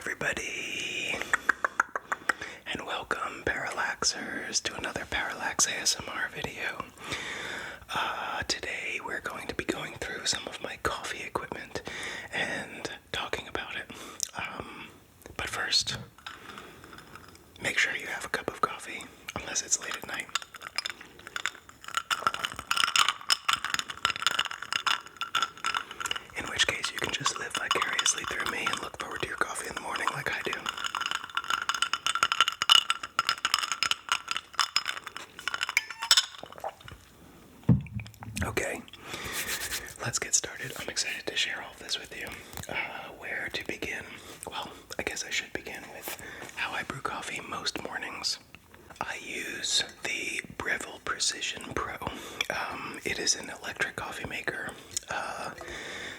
everybody, and welcome Parallaxers to another Parallax ASMR video. Today we're going to be going through some of my coffee equipment and talking about it. But first, make sure you have a cup of coffee, unless it's late at night. In which case you can just live vicariously through me and look forward to your coffee in the morning like I do. Okay, let's get started. I'm excited to share all of this with you. Where to begin? Well, I guess I should begin with how I brew coffee most mornings. I use the Breville Precision Pro. It is an electric coffee maker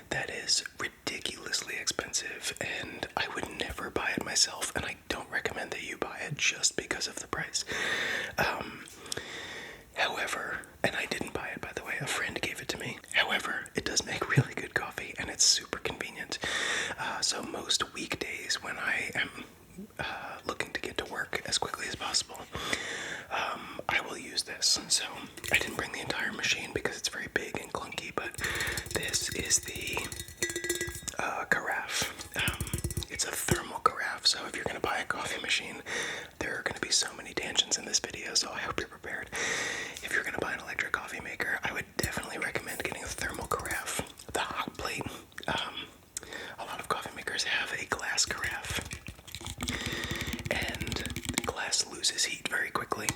that is ridiculously expensive, and I would never buy it myself, and I don't recommend that you buy it just because of the price. However, and I didn't buy it, by the way, a friend gave it to me. However, it does make really good coffee, and it's super convenient. So most weekdays when I am looking to get to work as quickly as possible, I will use this. So I didn't bring the entire machine because it's very big and clunky, but this is the carafe. It's a thermal carafe, so if you're going to buy a coffee machine, there are going to be so many tangents in this video, so I hope you're prepared. If you're going to buy an electric coffee maker, I would definitely recommend getting a thermal carafe. The hot plate, a lot of coffee makers have a glass carafe, and the glass loses heat very quickly,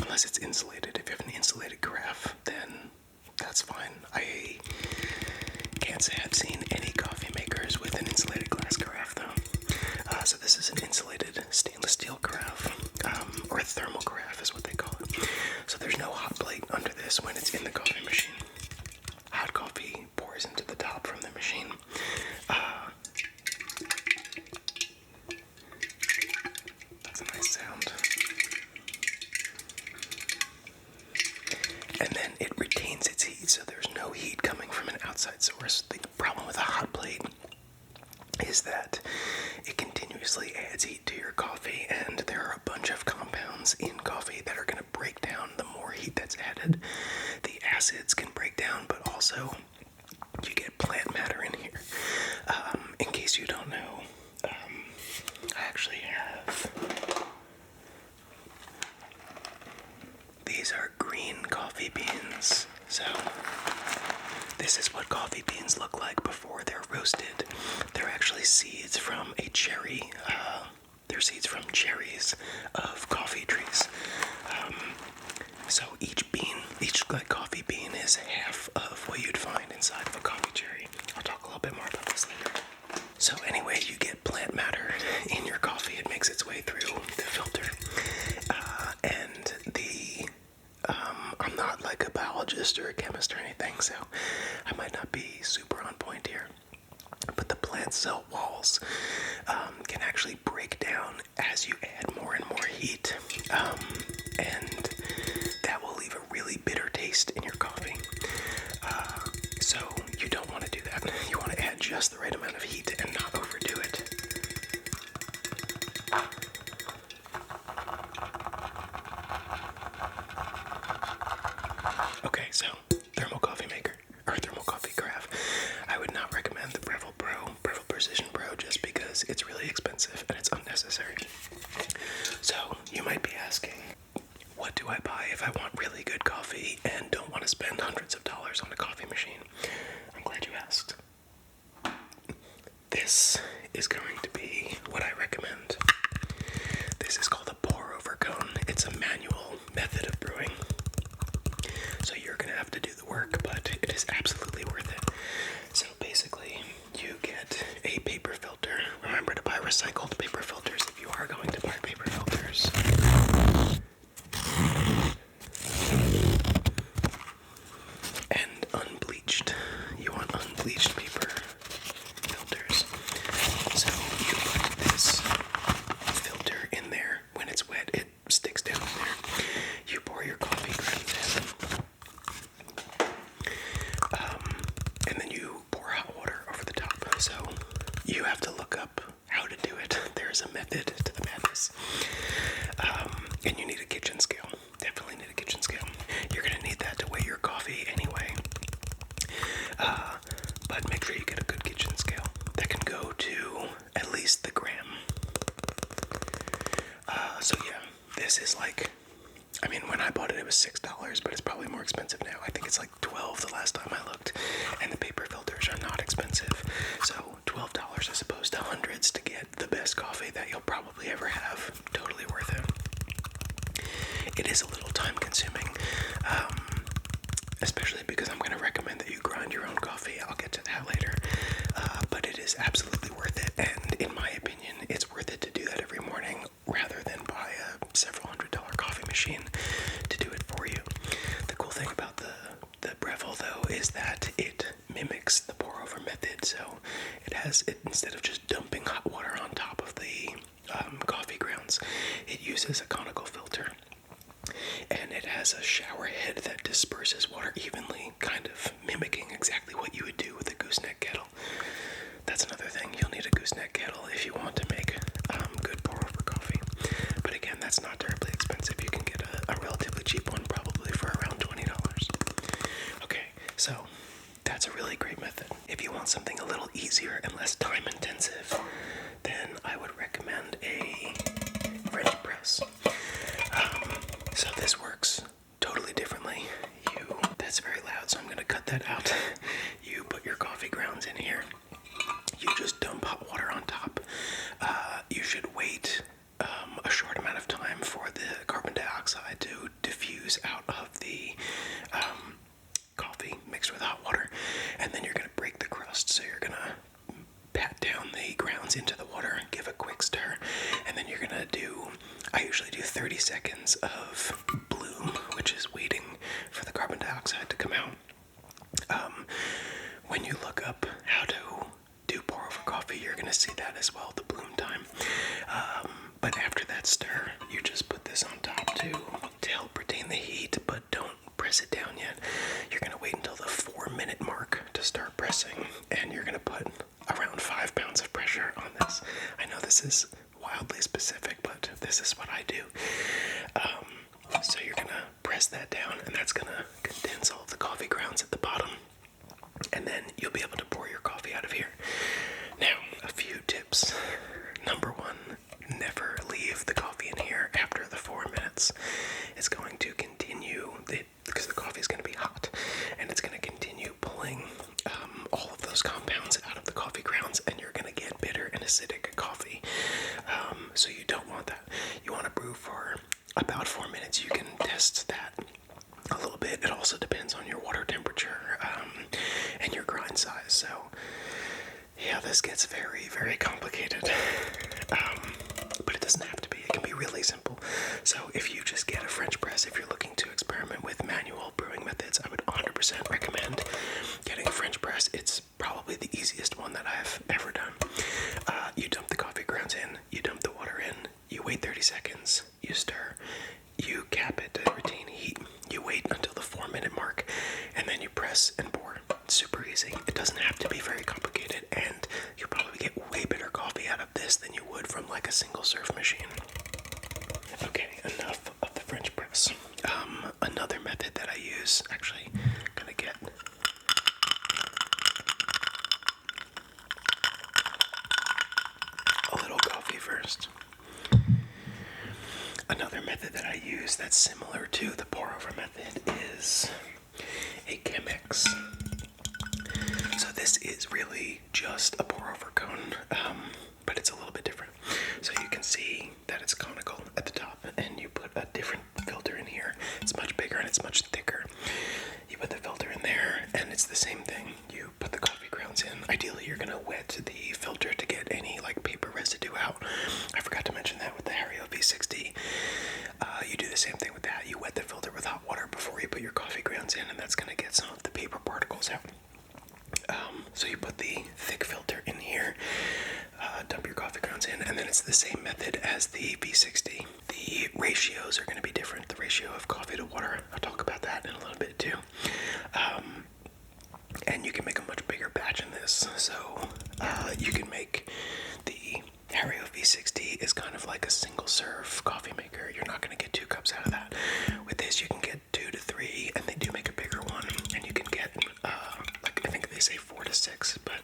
unless it's insulated. If you have an insulated carafe, then that's fine. I can't say I've seen any coffee makers with an insulated glass carafe, though. So this is an insulated stainless steel carafe, or thermal carafe is what they call it. So there's no hot plate under this when it's in the coffee machine. Hot coffee pours into the top from the machine. That's a nice sound. And then it retains its heat, so there's no heat coming from an outside source. The problem with a hot plate is that it continuously adds heat to your coffee, and there are a bunch of compounds in coffee that are going to break down the more heat that's added. The acids can break down, but also you get plant matter in here. In case you don't know, I actually have... These are green coffee beans. So this is what coffee beans look like before they're roasted. They're actually seeds from a cherry. They're seeds from cherries of coffee trees. So each coffee bean is half of what you'd find inside of a coffee cherry. I'll talk a little bit more about this later. So anyway, you get plant matter in your coffee. It makes its way through the filter. And I'm not like a biologist or a chemist or anything, so I might not be super on point here. But the plant cell walls can actually break down as you add more and more heat, and that will leave a really bitter taste in your coffee. So you don't want to do that. You want to add just the right amount of heat and not overdo it. Okay, so thermal coffee maker, or thermal coffee carafe. I would not recommend the Breville Precision Pro, just because it's really expensive and it's unnecessary. So you might be asking, what do I buy if I want really good coffee and don't want to spend hundreds of dollars on a coffee machine? I'm glad you asked. This is going to be what I recommend. This is called a pour-over cone. It's a manual method of brewing. So you're going to have to do the work, but it is absolutely worth it. So basically, you get a paper filter. Remember to buy recycled paper filters if you are going to buy paper filters. And unbleached. You want unbleached paper filters. So you put this filter in there. When it's wet, it sticks down in there. You pour your coffee grounds in. And then you pour hot water over the top. So you have to look up how to do there's a method to the madness. And you need a kitchen scale. Definitely need a kitchen scale. You're going to need that to weigh your coffee anyway. But make sure you get a good kitchen scale that can go to at least the gram. So yeah, this is like, I mean, when I bought it, it was $6, but it's probably more expensive now. I think it's like $12 the last time I looked, and the paper filters are not expensive. So $12 as opposed to hundreds to get the best coffee that you'll probably ever have. Totally worth it. It is a little time consuming, especially because I'm going to recommend that you grind your own coffee. I'll get to that later. But it is absolutely worth it, and in my opinion, it's worth it to do that every morning rather than buy a several $100 coffee machine to do it for you. The cool thing about the Breville, though, is that it mimics the pour-over method, so instead of just dumping hot water on top of the coffee grounds, it uses a conical filter. And it has a shower head that disperses water evenly, kind of mimicking exactly what you would do with a gooseneck kettle. That's another thing. You'll need a gooseneck kettle if you want to make good pour-over coffee. But again, that's not terribly expensive. You can get a relatively cheap one, probably for around $20. Okay, so that's a really great method. If you want something a little easier and less time-intensive, then I would recommend a French press. So this works totally differently. That's very loud, so I'm going to cut that out. You put your coffee grounds in here. You just dump hot water on top. You should wait a short amount of time for the carbon dioxide to diffuse out of the coffee mixed with hot water, and then you're going to break the crust. So you're going to pat down the grounds into the water, give a quick stir, and then you're going to I usually do 30 seconds of bloom, which is waiting for the carbon dioxide to come out. When you look up how to do pour-over coffee, you're going to see that as well, the bloom time. But after that stir, you just put this on top to help retain the heat, but don't press it down yet. You're going to wait until the 4-minute mark to start pressing, and you're going to put around 5 pounds of pressure on this. I know this is wildly specific, but this is what I do. So you're going to press that down, and that's going to condense all of the coffee grounds at the bottom, and then you'll be able to pour your coffee out of here. Now, a few tips. Number one, never leave the coffee in here after the 4 minutes. It's going to continue, because the coffee is going to be hot, and it's going to continue pulling all of those compounds out of the coffee grounds, and you're going to get bitter and acidic coffee. So you don't want that. You want to brew for about 4 minutes. You can test that a little bit. It also depends on your water temperature and your grind size. So yeah, this gets very, very complicated. But it doesn't have to be. It can be really simple. So if you just get a French press, if you're looking to experiment with manual brewing methods, I would 100% recommend getting a French press. It's probably the easiest one that I've ever done. You dump the coffee grounds in, you dump the water in, you wait 30 seconds, you stir, you cap it to retain heat, you wait until the 4-minute mark, and then you press and pour. It's super easy. It doesn't have to be very complicated, and you'll probably get way better coffee out of this than you would from like a single serve machine. Okay, enough of the French press. Another method that I use, actually, I'm gonna get a little coffee first. Another method that I use that's similar to the pour-over method is a Chemex. So this is really just a pour-over cone, but it's a little bit different. So you can see that it's conical at the top, and you put a different filter in here. It's much bigger and it's much thicker. You put the filter in there, and it's the same thing. You put the coffee grounds in. Ideally, you're going to wet the filter to get any like paper residue out. I forgot to mention that with the Hario V60. You do the same thing with that. You wet the filter with hot water before you put your coffee grounds in, and that's going to get some of the paper particles out. So you put the thick filter in here, dump your coffee grounds in, and then it's the same method as the V60. The ratios are going to be different. The ratio of coffee to water, I'll talk about that in a little bit too. And you can make a much bigger batch in this. So you can make the Hario V60 V60 is kind of like a single serve coffee maker. You're not going to get 2 cups out of that. With this, you can get 2 to 3, and they do make a bigger one, and you can get, like, I think they say 4 to 6, but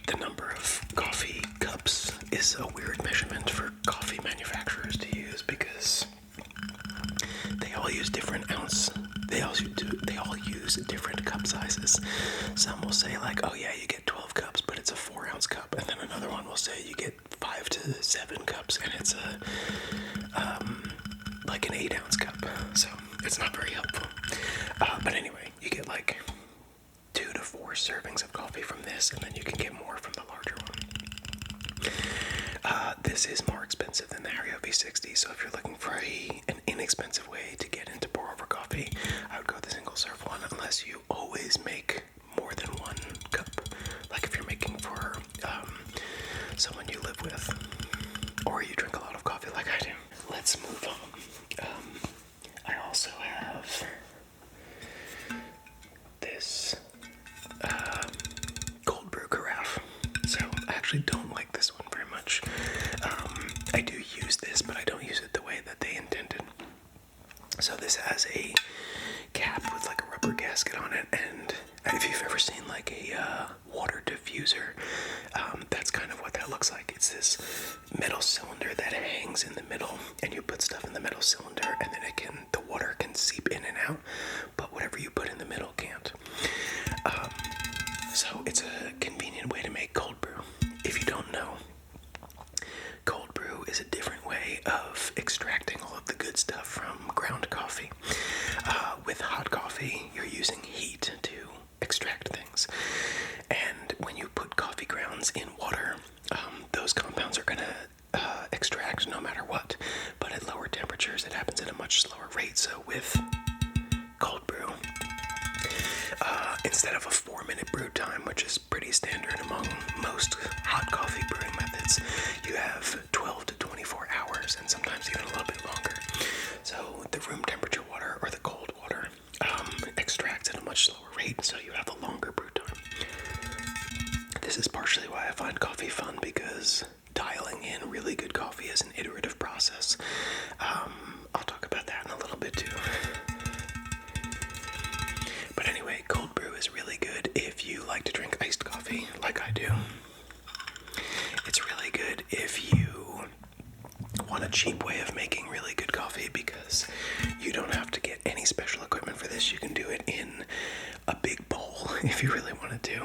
the number of coffee cups is a weird measurement for coffee manufacturers to use because they all use different ounce. They all use different cup sizes. Some will say like, oh yeah, you get 12 cups, but it's a 4-ounce cup, and then another one will say you get 5 to 7 cups, and it's a like an 8-ounce cup. So it's not very helpful. But anyway, you get like 2 to 4 servings of coffee from this, and then you can get more from the larger one. This is more expensive than the Hario V60, so if you're looking for an inexpensive way to get into pour-over coffee, I would go the single-serve one, unless you always make more than 1 cup. Like if you're making for someone you live with, or you drink a lot of coffee like I do. Let's move on. I also have this cold brew carafe. So I actually don't like this one very much. I do use this, but I don't use it the way that they intended. So this has a cap with like a rubber gasket on it, and if you've ever seen like a water diffuser, that's kind of what that looks like. It's this metal cylinder that hangs in the middle, and you put stuff in the metal cylinder, and then the water can seep in and out, but whatever you put in the middle can't. So it's a convenient way to make cold brew. If you don't know, cold brew is a different way of extracting all of the good stuff from ground coffee. With hot coffee, you're using heat to extract things. And when you put coffee grounds in water, those compounds are going to extract no matter what. But at lower temperatures, it happens at a much slower rate. So with cold brew, instead of a 4-minute brew time, which is pretty standard among most hot coffee brewing methods, you have 12 to 24 hours, and sometimes even a little bit longer. So the room temperature water, or the cold water, extracts at a much slower rate, so you have a longer brew time. This is partially why I find coffee fun, because dialing in really good coffee is an iterative process. I'll talk about that in a little bit too. But anyway, cold brew is really good if you like to drink iced coffee, like I do. It's really good if you want a cheap way of making really good coffee, because you don't have to get any special equipment for this. You can do it in a big bowl if you really wanted to,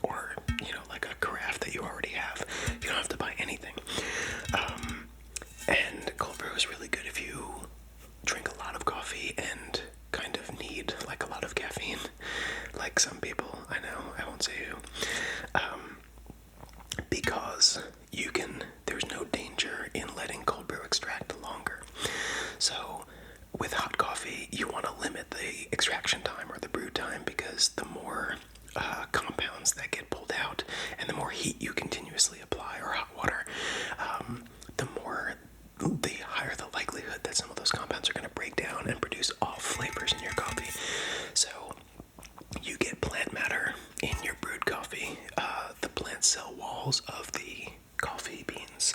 or, like a carafe that you already have. You don't have to buy anything. And cold brew is really good if you drink a lot of coffee and kind of need like a lot of caffeine, like some people I know. I won't say who, because there's no danger in letting cold brew extract longer. So with hot coffee, you want to limit the extraction time or the brew time, because the more compounds that get pulled out and the more heat you continuously apply, or hot water, the higher the likelihood that some of those compounds are going to break down and produce off flavors in your coffee. So you get plant matter in your brewed coffee. The plant cell walls of the coffee beans,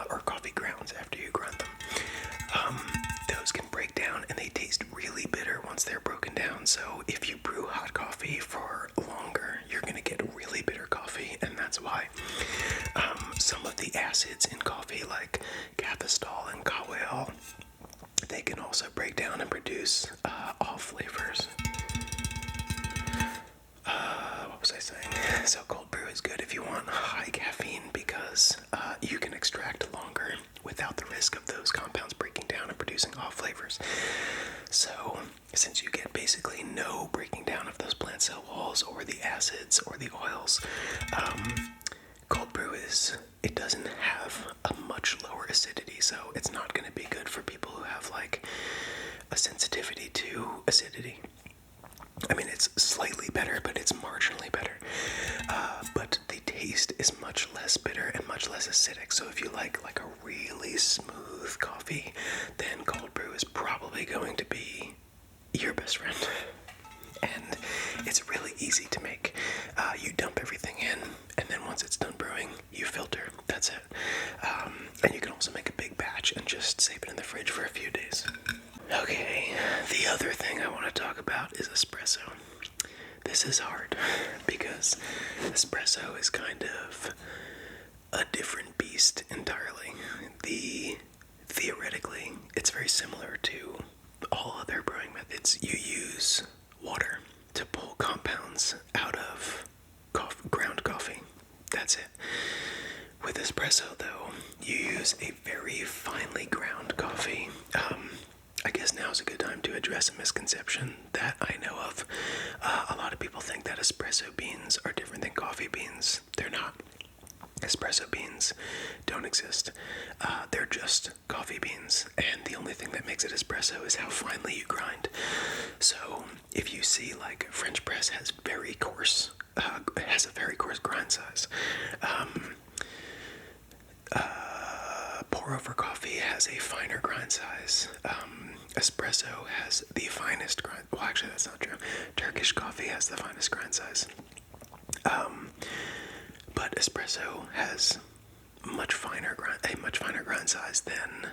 or coffee grounds after you grind them, those can break down, and they taste really bitter once they're broken down. So if you brew hot coffee for longer, you're going to get really bitter coffee, and that's why some of the acids in coffee, like caffeine and kaweol, they can also break down and produce off flavors. What was I saying? So cold brew is good if you want high caffeine, because you can extract longer without the risk of those compounds breaking down and producing off flavors. So since you get basically no breaking down of those plant cell walls or the acids or the oils, cold brew it doesn't have a much lower acidity, so it's not going to be good for people who have like a sensitivity to acidity. I mean, it's slightly better, but it's marginally better. But the taste is much less bitter and much less acidic. So if you like a really smooth coffee, then cold brew is probably going to be your best friend. And it's really easy to make. You dump everything in, and then once it's done brewing, espresso is kind of a different beast entirely. Theoretically, it's very similar to all other brewing methods. You use water to pull compounds out of ground coffee. That's it. With espresso, though, you use a very finely ground coffee. I guess now is a good time to address a misconception that I know of. A lot of people think that espresso beans are different than coffee beans. They're not. Espresso beans don't exist. They're just coffee beans, and the only thing that makes it espresso is how finely you grind. So if you see, like, French press has a very coarse grind size. Pour over coffee has a finer grind size. Espresso has the finest grind. Well, actually, that's not true. Turkish coffee has the finest grind size. But espresso has a much finer grind size than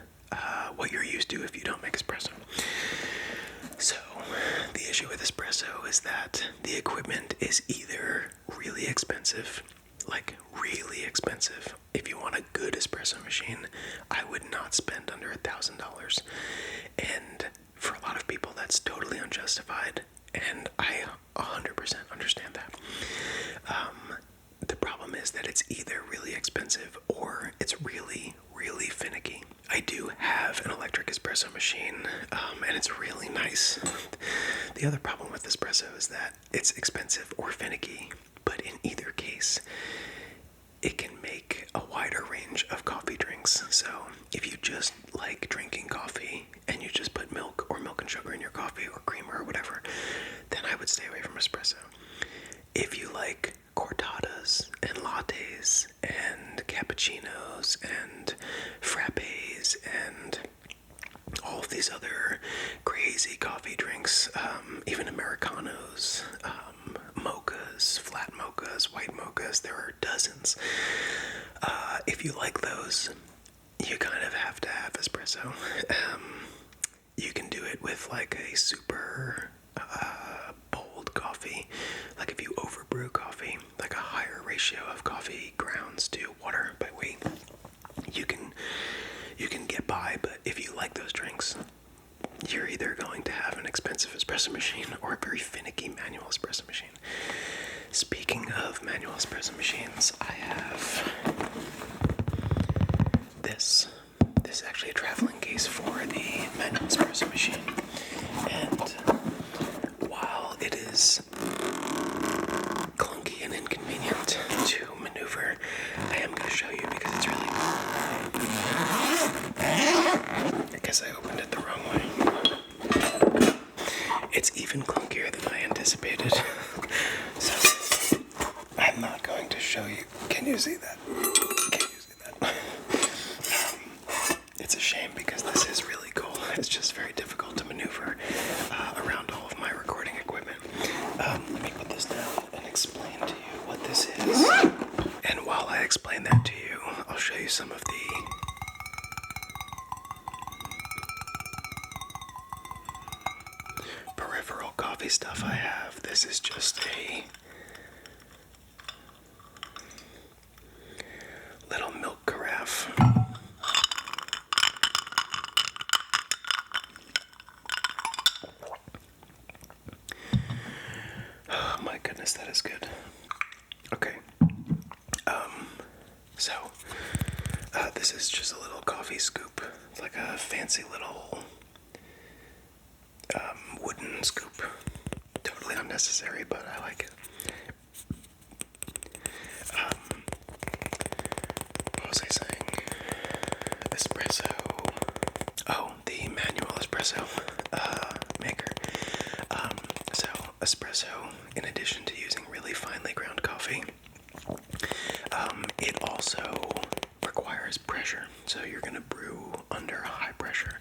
what you're used to if you don't make espresso. So the issue with espresso is that the equipment is either really expensive, like really expensive. If you want a good espresso machine, I would not spend under $1,000. And for a lot of people, that's totally unjustified, and I 100% understand that. The problem is that it's either really expensive or it's really, really finicky. I do have an electric espresso machine, and it's really nice. The other problem with espresso is that it's expensive or finicky, but in either case, it can make a wider range of coffee drinks. So if you just like drinking coffee and you just put milk or milk and sugar in your coffee or creamer or whatever, then I would stay away from espresso. If you like cortadas and lattes and cappuccinos and frappes and all of these other crazy coffee drinks, even Americanos, mochas, flat mochas, white mochas, there are dozens. If you like those, you kind of have to have espresso. You can do it with like a super bold coffee. Like if you overbrew coffee, like a higher ratio of coffee grounds to water by weight, you can get by. But if you like those drinks, you're either going to have an expensive espresso machine or a very finicky manual espresso machine. Speaking of manual espresso machines, I have this. This is actually a traveling case for the manual espresso machine. And while it is clunky and inconvenient to maneuver, I am going to show you because it's really cool. I guess I opened it the wrong way. It's even clunkier than I anticipated. So, I'm not going to show you. Can you see that? Can you see that? It's a shame because this is really cool. It's just very difficult to maneuver around all of my recording equipment. Let me put this down and explain to you what this is. And while I explain that to you, I'll show you some of the peripheral coffee stuff I have. This is just a little milk carafe. Oh my goodness, that is good. Okay. This is just a little coffee scoop. It's like a fancy little wooden scoop. Totally unnecessary, but I like it. What was I saying? Espresso. Oh, the manual espresso maker. So espresso, in addition to using really finely ground coffee, it also requires pressure. So you're going to brew under high pressure.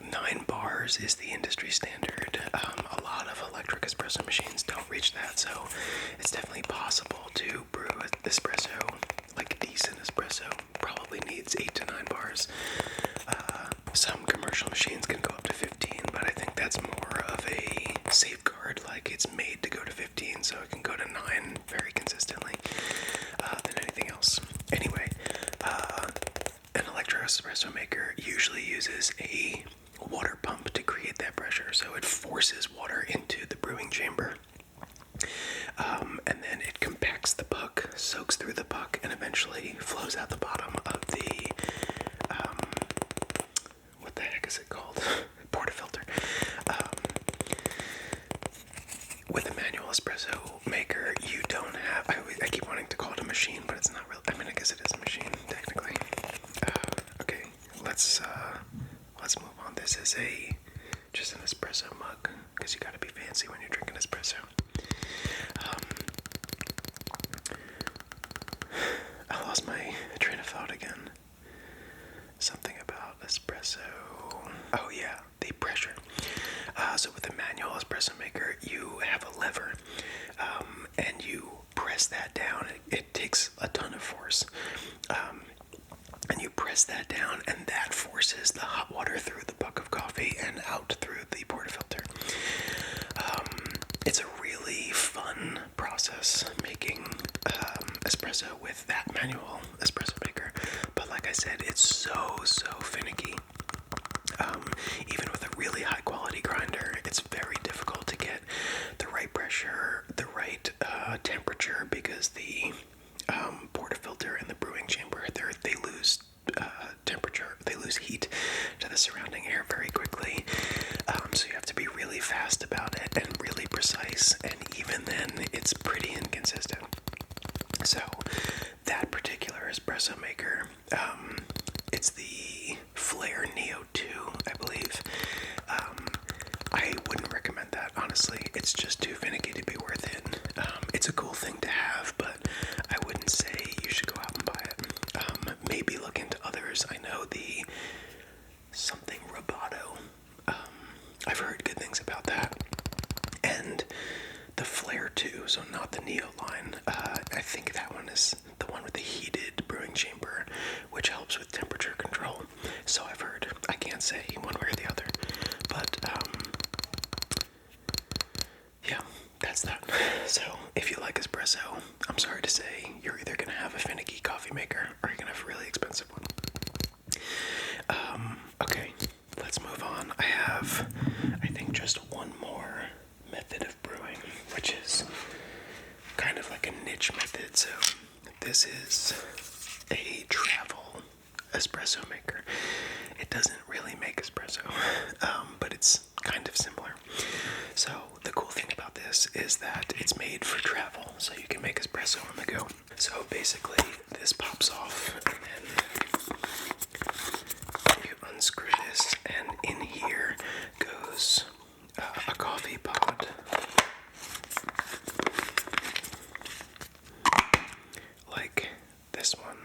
9 bars is the industry standard. A lot of electric espresso machines don't reach that, so it's definitely possible to brew espresso, like decent espresso, probably needs 8 to 9 bars. Some commercial machines can go up to 15, but I think that's more of a safeguard, like it's made to go to 15, so it can go to 9 very consistently. espresso maker usually uses a water pump to create that pressure. So it forces water into the brewing chamber. And then it compacts the puck, soaks through the puck, and eventually flows out the bottom of the, what the heck is it called? Portafilter. With a manual espresso maker, you don't have, I keep wanting to call it a machine, but it's not really, I mean, I guess it is a machine, technically. Okay, let's move on. This is just an espresso mug, because you gotta be fancy when you're drinking espresso. I lost my train of thought again. Something about espresso. Oh yeah, the pressure. So with a manual espresso maker, you have a lever, and you press that down. It takes a ton of force. And you press that down, and that forces the hot water through the puck of coffee and out through the portafilter. It's a really fun process making espresso with that manual espresso maker, but like I said, it's so finicky. Even with a really high quality grinder, it's very difficult to get the right pressure, the right temperature, because the portafilter and the brewing chamber, they lose temperature, they lose heat to the surrounding air very quickly. So you have to be really fast about it and really precise, and even then it's pretty inconsistent. So that particular espresso maker, it's the Flare Neo 2, I believe. I wouldn't recommend that, honestly. It's just too finicky to be worth it. It's a cool thing to have, but I wouldn't say you should go out and buy it. Maybe look into others. I know the something Roboto. I've heard good things about that. And the Flare 2, so not the Neo line. I think that one is the one with the heated brewing chamber, which helps with temperature control. So I've heard. I can't say one way or the other. But, yeah, that's that. So if you like espresso, I'm sorry to say, you're either going to have a finicky coffee maker or you're going to have a really expensive one. Okay, let's move on. I have, I think, just one more method of brewing, which is kind of like a niche method. So this is a travel espresso maker. It doesn't really make espresso, but it's kind of similar. So the cool thing about this is that it's made for travel, so you can make espresso on the go. So basically, this pops off, and then you unscrew this, and in here goes a coffee pod. Like this one.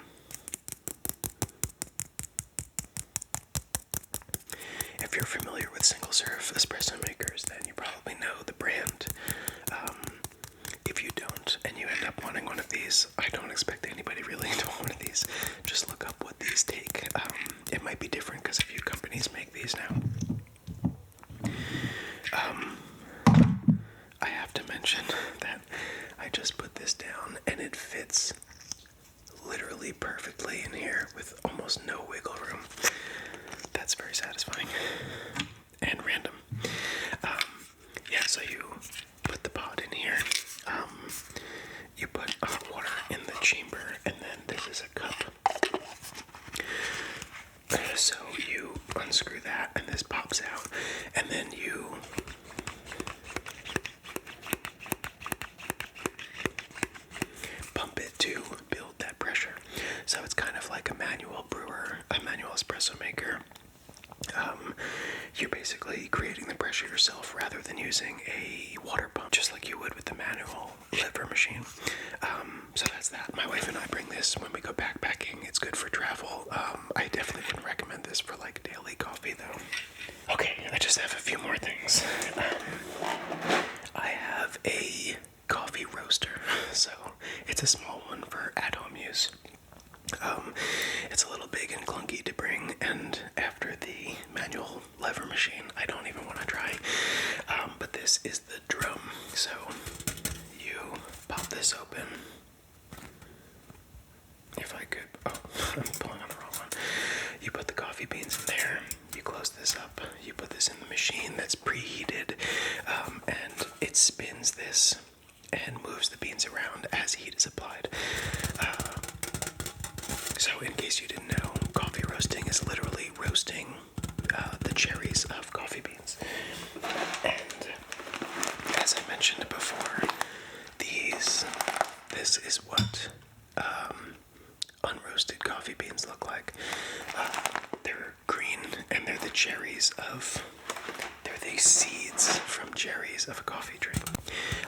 If you're familiar with single-serve espresso makers, then you probably know the brand. If you don't, and you end up wanting one of these, I don't expect anybody really to want one of these. Just look up what these take. It might be different because a few companies make these now. I have to mention that I just put this down, and it fits literally perfectly in here with almost no wiggle room. That's very satisfying and random. Yeah, so you put the pod in here. You put hot water in the chamber, and then this is a cup. So you unscrew that, and this pops out, and then you pump it to build that pressure. So it's kind of like a manual brewer, a manual espresso maker. You're basically creating the pressure yourself rather than using a water pump, just like you would with the manual lever machine. So that's that. My wife and I bring this when we go backpacking. It's good for travel. I definitely wouldn't recommend this for like daily coffee though. Okay, I just have a few more things. I have a coffee roaster. So it's a small one for at-home use. It's a little big and clunky to bring, and after the manual lever machine, I don't even want to try. But this is the drum. So you pop this open. If I could, I'm pulling on the wrong one. You put the coffee machine that's preheated, and it spins this and moves the beans around as heat is applied. So in case you didn't know, coffee roasting is literally roasting the cherries of coffee beans. And as I mentioned before, this is what unroasted coffee beans look like. They're green, and they're the seeds from cherries of a coffee tree.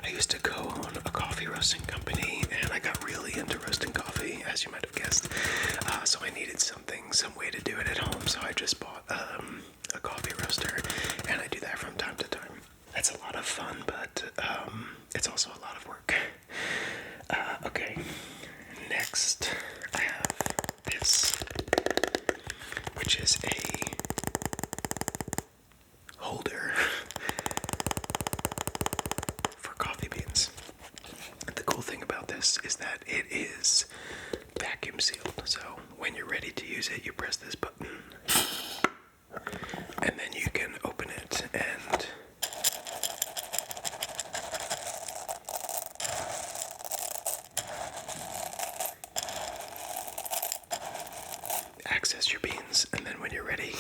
I used to co-own a coffee roasting company, and I got really into roasting coffee, as you might have guessed. So I needed some way to do it at home, so I just bought a coffee roaster, and I do that from time to time. That's a lot of fun, but it's also a lot of work. Okay, next I have this, which is a holder for coffee beans. The cool thing about this is that it is vacuum sealed, so when you're ready to use it, you press this button, and then you can open it and access your beans. And then when you're ready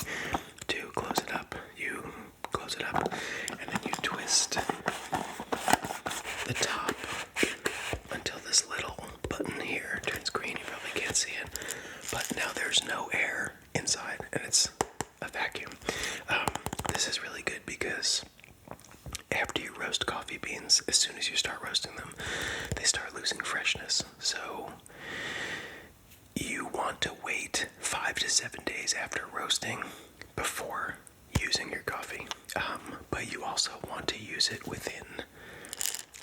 to close it up, you close it up, and then you twist the top until this little button here turns green. You probably can't see it, but now there's no air inside, and it's a vacuum. This is really good because after you roast coffee beans, as soon as you start roasting them, they start losing freshness. So you want to wait 5 to 7 days after roasting before using your coffee. But you also want to use it within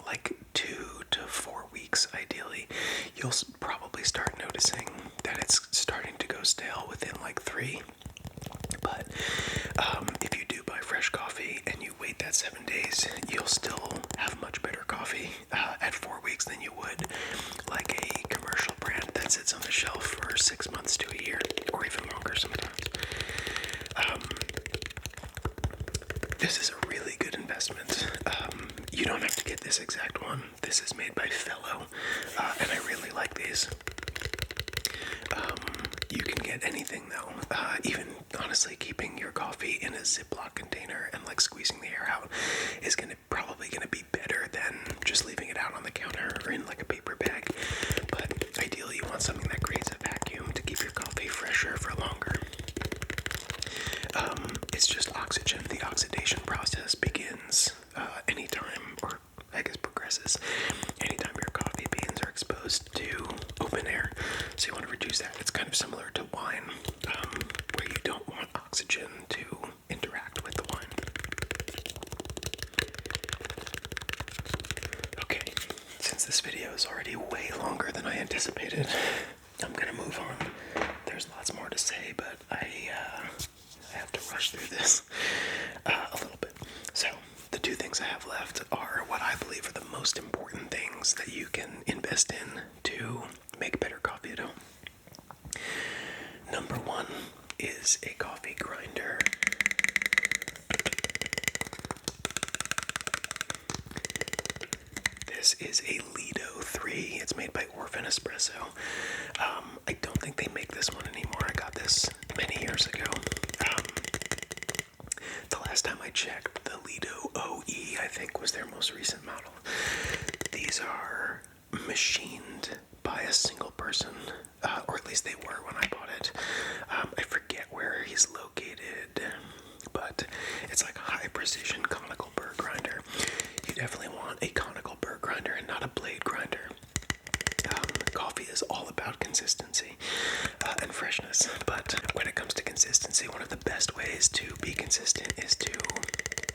like 2 to 4 weeks, ideally. You'll probably start noticing that it's starting to go stale within like 3. But if you do buy fresh coffee and you wait that 7 days, you'll still have much better coffee at 4 weeks than you would like a commercial brand that sits on the shelf for 6 months to a year, or even longer sometimes. This is a really good investment. You don't have to get this exact one. This is made by Fellow, and I really like these. You can get anything though. Even honestly, keeping your coffee in a Ziploc container and like squeezing the air out is probably gonna be better than just leaving it out on the counter or in like a paper bag. But ideally, you want something that creates a vacuum to keep your coffee fresher for longer. It's just oxygen. The oxidation process begins anytime, or I guess progresses, anytime your coffee beans are exposed to open air. So you want to reduce that. It's kind of similar to wine, where you don't want oxygen to interact with the wine. Okay, since this video is already way longer than I anticipated, I'm gonna move on. There's lots more to say, but I have to rush through this a little bit. So the 2 things I have left are what I believe are the most important things that you can invest in to make better coffee at home. Number 1 is a coffee grinder. This is a Lido 3. It's made by Orphan Espresso. I don't think they make this one anymore. I got this many years ago. The last time I checked, the Lido OE, I think, was their most recent model. These are machined by a single person, or at least they were when I bought it. I forget where he's located, but it's like a high-precision conical burr grinder. You definitely want a conical burr grinder and not a blade grinder. Coffee is all about consistency and freshness, but when it comes to consistency, one of the best ways to be consistent is to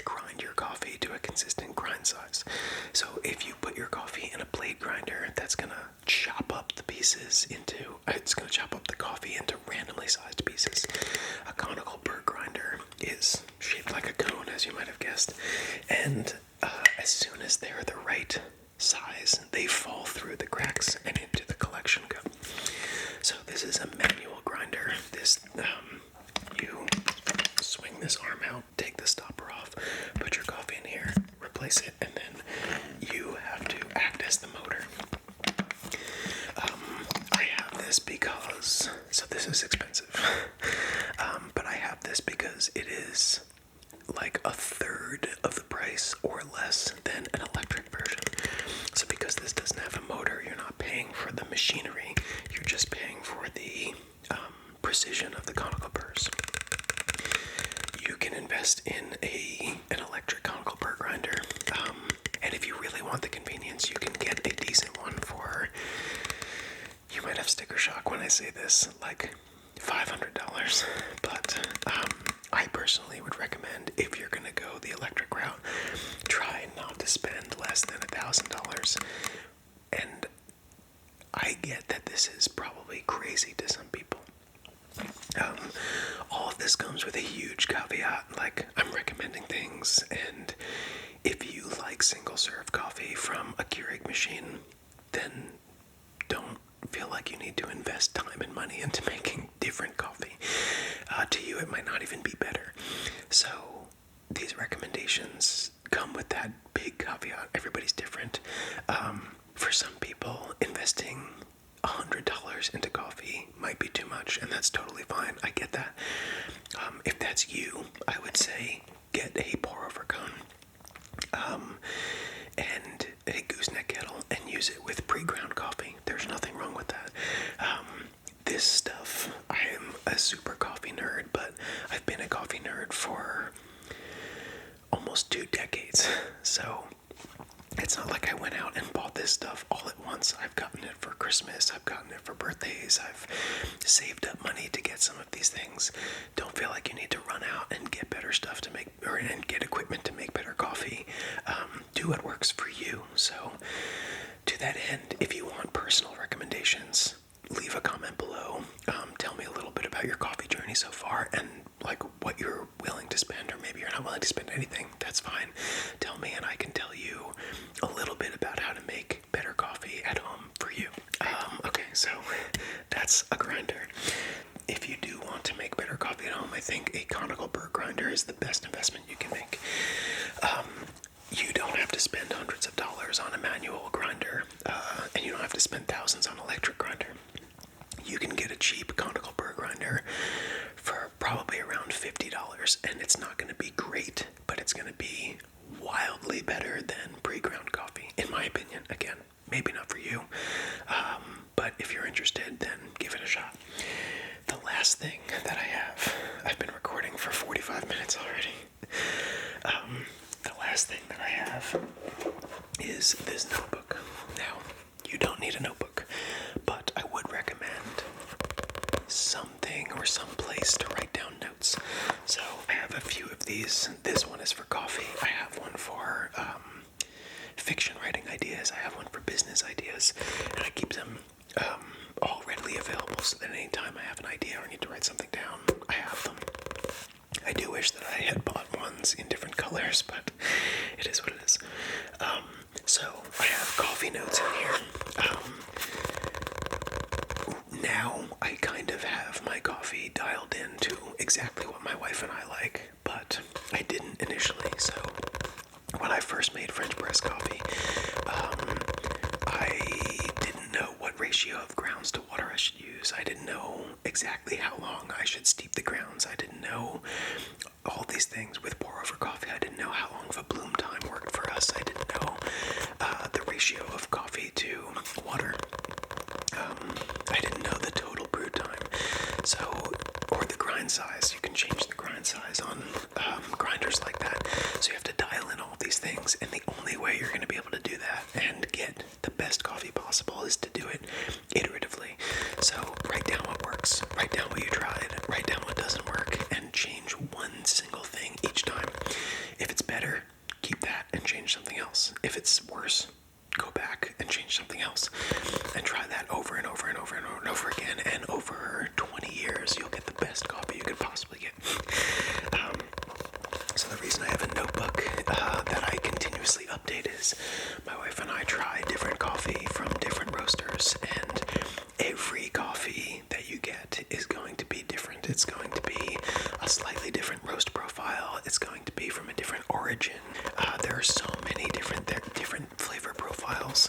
grind your coffee to a consistent grind size. So if you put your coffee in a blade grinder, that's gonna chop up the coffee into randomly sized pieces. A conical burr grinder is shaped like a cone, as you might have guessed, and as soon as they're the right size, they fall through the cracks and into the collection cup. So this is a manual grinder. You swing this arm out, take the stopper off, this because, so this is expensive, but I have this because it is like a third of the price or less than an electric version. So because this doesn't have a motor, you're not paying for the machinery, you're just paying for the precision of the conical burrs. You can invest in an electric conical burr grinder, and if you really want the convenience, you can get a decent one for, you might have sticker shock when I say this, like $500, but I personally would recommend, if you're going to go the electric route, try not to spend less than $1,000. And I get that this is probably crazy to some people. All of this comes with a huge caveat. Like, I'm recommending things, and if you like single-serve coffee from a Keurig machine, then don't feel like you need to invest time and money into making different coffee. To you, it might not even be better. So these recommendations come with that big caveat. Everybody's different. For some people, investing $100 into coffee might be too much, and that's totally fine. I get that. If that's you, I would say get a pour-over cone and a gooseneck kettle and use it with pre-ground coffee. There's nothing wrong with that. This stuff, I am a super coffee nerd, but I've been a coffee nerd for almost 2 decades. So it's not like I went out and bought this stuff all at once. I've gotten it for Christmas, I've gotten it for birthdays, I've saved up money to get some of these things. Don't feel like you need to run out and get better stuff to make, and get equipment to make better coffee. Do what works for you. So to that end, if you want personal recommendations, leave a comment below. Tell me a little bit about your coffee journey so far, and like what you're willing to spend, or maybe you're not willing to spend anything. That's fine. Tell me, and I can tell you a little bit about how to make better coffee at home for you. Okay, so that's a grinder. If you do want to make better coffee at home, I think a conical burr grinder is the best investment you can make. You don't have to spend hundreds of dollars on a manual grinder, and you don't have to spend thousands on an electric grinder. You can get a cheap conical burr grinder for probably around $50, and it's not going to be great, but it's going to be wildly better than pre-ground coffee, in my opinion. Again, maybe not for you, but if you're interested, then give it a shot. The last thing that I have, I've been recording for 45 minutes already. The last thing that I have is this notebook. Now, you don't need a notebook, but I would recommend something or some place to write down notes. So I have a few of these. This one is for coffee. I have one for fiction writing ideas. I have one for business ideas, and I keep them all readily available so that anytime I have an idea or need to write something down, I have them. I do wish that I had bought ones in different colors, but it is what it is. So I have coffee notes in here. Now I kind of have my coffee dialed in to exactly what my wife and I like, but I didn't initially. So when I first made French press coffee, I didn't know what ratio of grounds to water I should use. I didn't know exactly how long I should steep the grounds. I didn't know all these things with pour-over coffee. I didn't know how long of a bloom time worked for us. I didn't know the ratio of coffee to water. I didn't know the total brew time, or the grind size. You can change the grind size on grinders like that. So you have to dial in all these things, and the only way you're going to be able to do that and get the best coffee possible is to do it iteratively. So write down what works, write down what you tried, write down what doesn't work, and change one single thing each time. If it's better, keep that and change something else. If it's worse, go back and change something else, and try that over and over and over and over and over again, and over 20 years you'll get the best coffee you could possibly get. So the reason I have a notebook that I continuously update is my wife and I try different coffee from different roasters, and every coffee that you get is going to be different. It's going to be a slightly different roast profile. It's going to be from a different origin. There are so many different flavor profiles.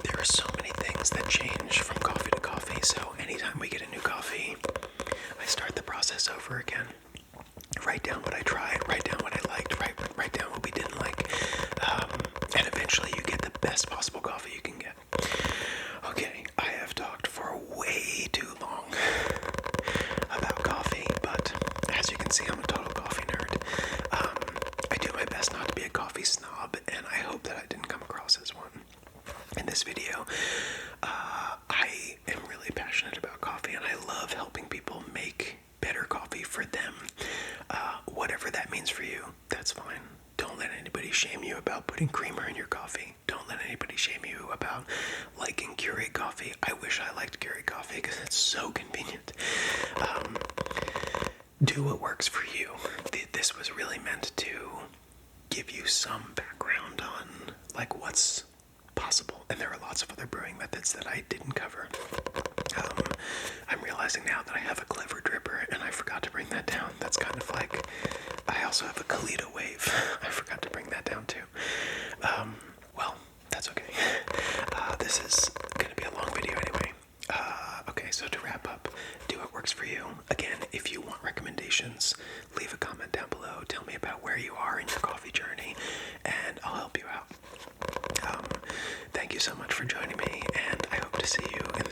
There are so many things that change from coffee coffee. I wish I liked Keurig coffee because it's so convenient. Do what works for you. This was really meant to give you some background on like what's possible, and there are lots of other brewing methods that I didn't cover. I'm realizing now that I have a clever dripper and I forgot to bring that down. That's kind of like, I also have a Kalita wave. I forgot to bring that down too. Well, that's okay. This is gonna be a long video anyway. Okay, so to wrap up, do what works for you. Again, if you want recommendations, leave a comment down below. Tell me about where you are in your coffee journey, and I'll help you out. Thank you so much for joining me, and I hope to see you in